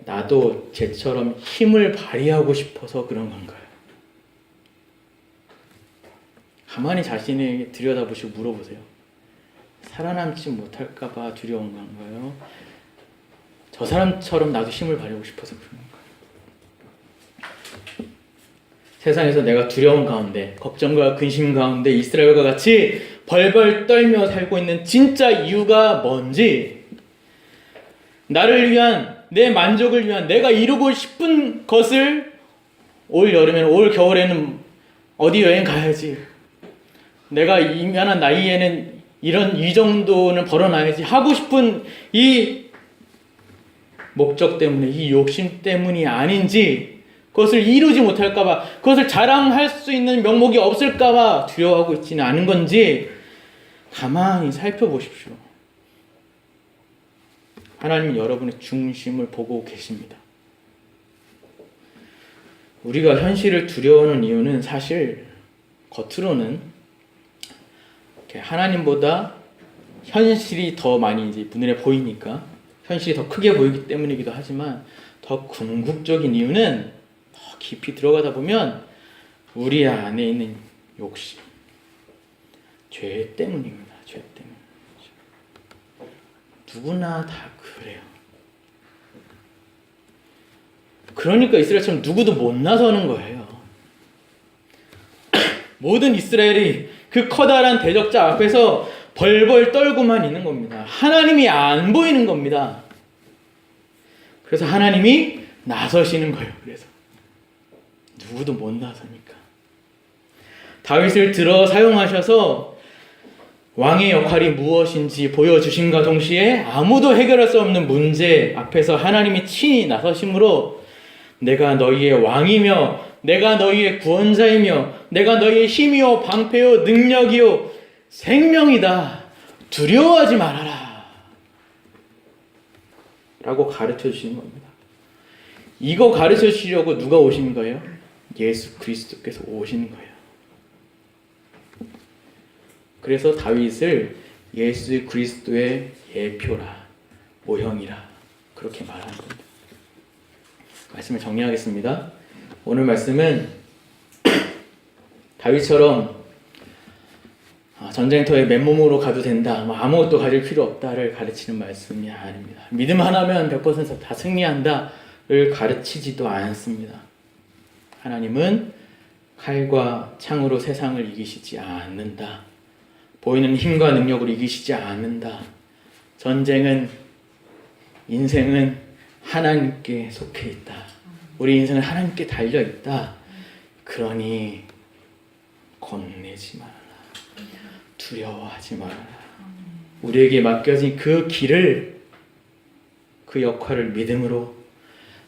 나도 쟤처럼 힘을 발휘하고 싶어서 그런 건가요? 가만히 자신에게 들여다보시고 물어보세요. 살아남지 못할까봐 두려운 건가요? 저 사람처럼 나도 힘을 발휘하고 싶어서 그런 건가요? 세상에서 내가 두려움 가운데, 걱정과 근심 가운데 이스라엘과 같이 벌벌 떨며 살고 있는 진짜 이유가 뭔지, 나를 위한, 내 만족을 위한, 내가 이루고 싶은 것을 올 여름에는, 올 겨울에는 어디 여행 가야지, 내가 이만한 나이에는 이 정도는 벌어놔야지 하고 싶은 이 목적 때문에, 이 욕심 때문이 아닌지, 그것을 이루지 못할까봐, 그것을 자랑할 수 있는 명목이 없을까봐 두려워하고 있지는 않은 건지 가만히 살펴보십시오. 하나님은 여러분의 중심을 보고 계십니다. 우리가 현실을 두려워하는 이유는 사실 겉으로는 하나님보다 현실이 더 많이 이제 눈에 보이니까, 현실이 더 크게 보이기 때문이기도 하지만, 더 궁극적인 이유는 더 깊이 들어가다 보면 우리 안에 있는 욕심, 죄 때문입니다. 죄 때문. 누구나 다 그래요. 그러니까 이스라엘처럼 누구도 못 나서는 거예요. 모든 이스라엘이 그 커다란 대적자 앞에서 벌벌 떨고만 있는 겁니다. 하나님이 안 보이는 겁니다. 그래서 하나님이 나서시는 거예요. 그래서 누구도 못 나서니까 다윗을 들어 사용하셔서 왕의 역할이 무엇인지 보여주신과 동시에 아무도 해결할 수 없는 문제 앞에서 하나님이 친히 나서심으로 내가 너희의 왕이며 내가 너희의 구원자이며 내가 너희의 힘이요 방패요 능력이요 생명이다. 두려워하지 말아라 라고 가르쳐 주시는 겁니다. 이거 가르쳐 주시려고 누가 오신 거예요? 예수 그리스도께서 오신 거예요. 그래서 다윗을 예수 그리스도의 예표라, 모형이라 그렇게 말하는 겁니다. 말씀을 정리하겠습니다. 오늘 말씀은 다윗처럼 전쟁터에 맨몸으로 가도 된다, 아무것도 가질 필요 없다를 가르치는 말씀이 아닙니다. 믿음 하나면 100% 다 승리한다를 가르치지도 않습니다. 하나님은 칼과 창으로 세상을 이기시지 않는다. 보이는 힘과 능력으로 이기시지 않는다. 전쟁은, 인생은 하나님께 속해 있다. 우리 인생은 하나님께 달려 있다. 그러니 겁내지 말아라. 두려워하지 말아라. 우리에게 맡겨진 그 길을, 그 역할을 믿음으로,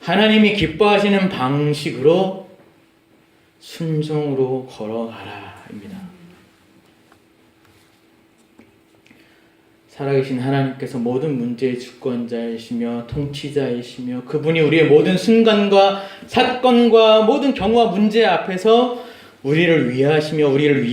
하나님이 기뻐하시는 방식으로 순종으로 걸어가라입니다. 살아계신 하나님께서 모든 문제의 주권자이시며 통치자이시며 그분이 우리의 모든 순간과 사건과 모든 경우와 문제 앞에서 우리를 위하시며 우리를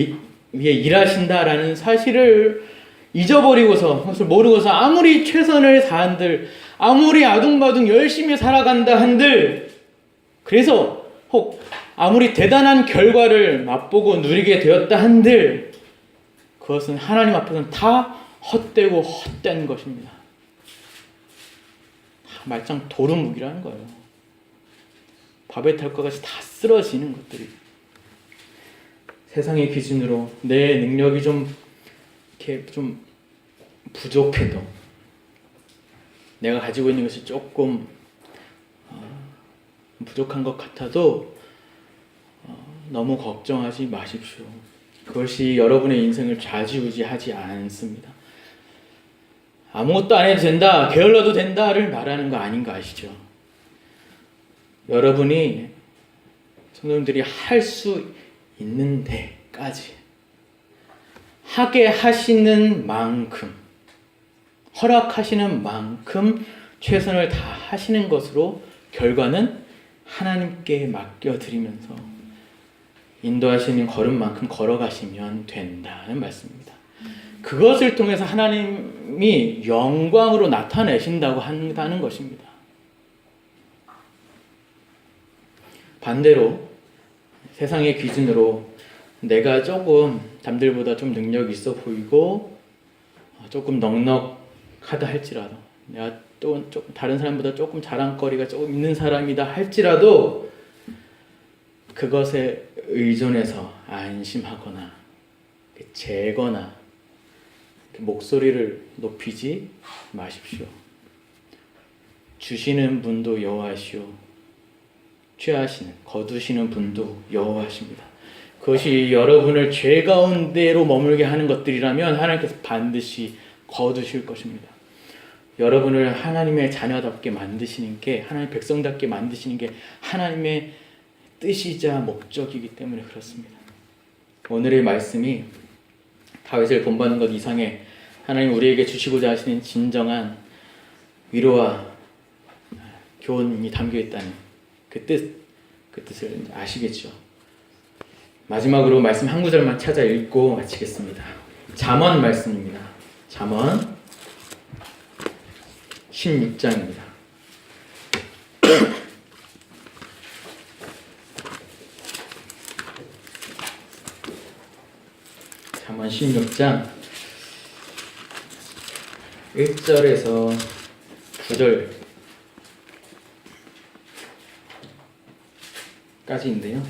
위해 일하신다라는 사실을 잊어버리고서, 그것을 모르고서 아무리 최선을 다한들, 아무리 아둥바둥 열심히 살아간다 한들, 그래서 혹 아무리 대단한 결과를 맛보고 누리게 되었다 한들, 그것은 하나님 앞에서는 다 헛되고 헛된 것입니다. 말짱 도루묵이라는 거예요. 밥에 탈 것 같이 다 쓰러지는 것들이. 세상의 기준으로 내 능력이 이렇게 좀 부족해도, 내가 가지고 있는 것이 조금 부족한 것 같아도 너무 걱정하지 마십시오. 그것이 여러분의 인생을 좌지우지하지 않습니다. 아무것도 안 해도 된다, 게을러도 된다를 말하는 거 아닌 거 아시죠? 여러분이, 성도님들이 할 수 있는 데까지, 하게 하시는 만큼, 허락하시는 만큼 최선을 다하시는 것으로 결과는 하나님께 맡겨드리면서 인도하시는 걸음만큼 걸어가시면 된다는 말씀입니다. 그것을 통해서 하나님이 영광으로 나타내신다고 한다는 것입니다. 반대로 세상의 기준으로 내가 조금 남들보다 좀 능력이 있어 보이고 조금 넉넉하다 할지라도, 내가 또 조금 다른 사람보다 조금 자랑거리가 조금 있는 사람이다 할지라도 그것에 의존해서 안심하거나 재거나 목소리를 높이지 마십시오. 주시는 분도 여호와시오, 취하시는, 거두시는 분도 여호와십니다. 그것이 여러분을 죄 가운데로 머물게 하는 것들이라면 하나님께서 반드시 거두실 것입니다. 여러분을 하나님의 자녀답게 만드시는 게, 하나님의 백성답게 만드시는 게 하나님의 뜻이자 목적이기 때문에 그렇습니다. 오늘의 말씀이 다윗을 본받는 것 이상의 하나님 우리에게 주시고자 하시는 진정한 위로와 교훈이 담겨 있다는 그 뜻을 아시겠죠? 마지막으로 말씀 한 구절만 찾아 읽고 마치겠습니다. 잠언 말씀입니다. 잠언 16장입니다. 잠언 16장 1절에서 9절까지인데요.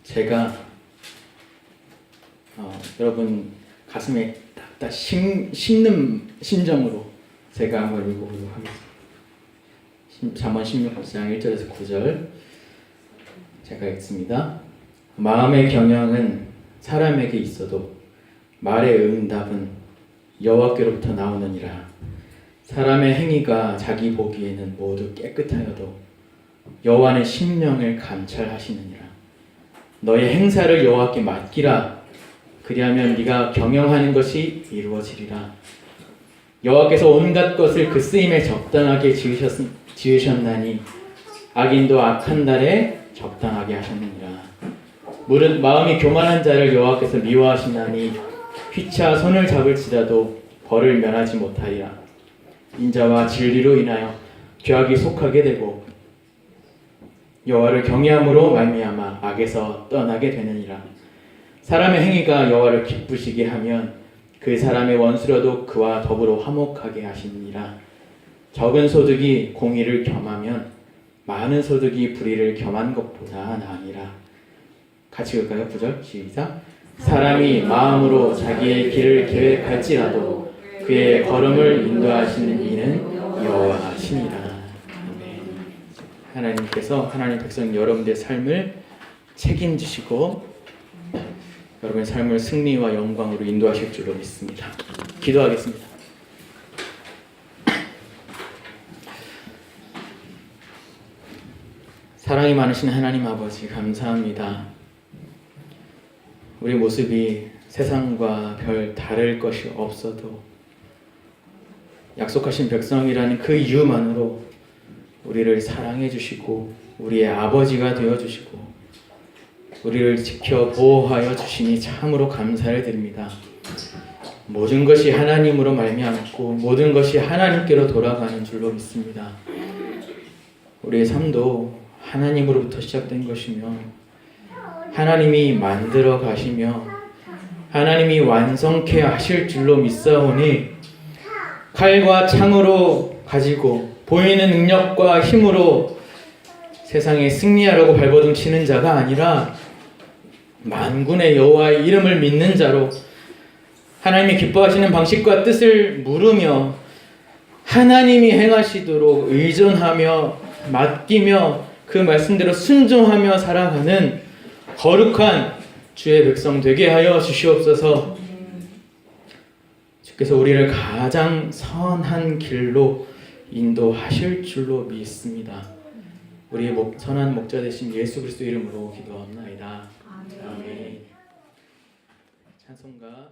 제가 여러분 가슴에 딱딱 심는 심정으로 제가 한번 읽어보도록 하겠습니다. 잠언 16장 1절에서 9절 제가 읽습니다. 마음의 경영은 사람에게 있어도 말의 응답은 여호와께로부터 나오느니라. 사람의 행위가 자기 보기에는 모두 깨끗하여도 여호와는 심령을 감찰하시느니라. 너의 행사를 여호와께 맡기라. 그리하면 네가 경영하는 것이 이루어지리라. 여호와께서 온갖 것을 그 쓰임에 적당하게 지으셨나니 악인도 악한 날에 적당하게 하셨느니라. 무릇 마음이 교만한 자를 여호와께서 미워하시나니 피차 손을 잡을지라도 벌을 면하지 못하리라. 인자와 진리로 인하여 죄악이 속하게 되고 여호와를 경외함으로 말미암아 악에서 떠나게 되느니라. 사람의 행위가 여호와를 기쁘시게 하면 그 사람의 원수라도 그와 더불어 화목하게 하시니라. 적은 소득이 공의를 겸하면 많은 소득이 불의를 겸한 것보다 나으니라. 같이 읽을까요? 9절 시작. 사람이 마음으로 자기의 길을 계획할지라도 그의 걸음을 인도하시는 이는 여호와시니라. 아멘. 하나님께서 하나님 백성 여러분들의 삶을 책임지시고 여러분의 삶을 승리와 영광으로 인도하실 줄로 믿습니다. 기도하겠습니다. 사랑이 많으신 하나님 아버지 감사합니다. 우리 모습이 세상과 별 다를 것이 없어도 약속하신 백성이라는 그 이유만으로 우리를 사랑해 주시고 우리의 아버지가 되어 주시고 우리를 지켜 보호하여 주시니 참으로 감사를 드립니다. 모든 것이 하나님으로 말미암고 모든 것이 하나님께로 돌아가는 줄로 믿습니다. 우리의 삶도 하나님으로부터 시작된 것이며 하나님이 만들어 가시며 하나님이 완성케 하실 줄로 믿사오니 칼과 창으로 가지고 보이는 능력과 힘으로 세상에 승리하려고 발버둥 치는 자가 아니라 만군의 여호와의 이름을 믿는 자로 하나님이 기뻐하시는 방식과 뜻을 물으며 하나님이 행하시도록 의존하며 맡기며 그 말씀대로 순종하며 살아가는 거룩한 주의 백성 되게 하여 주시옵소서. 주께서 우리를 가장 선한 길로 인도하실 줄로 믿습니다. 우리의 선한 목자 되신 예수 그리스도 이름으로 기도합나이다. 아멘. 찬송가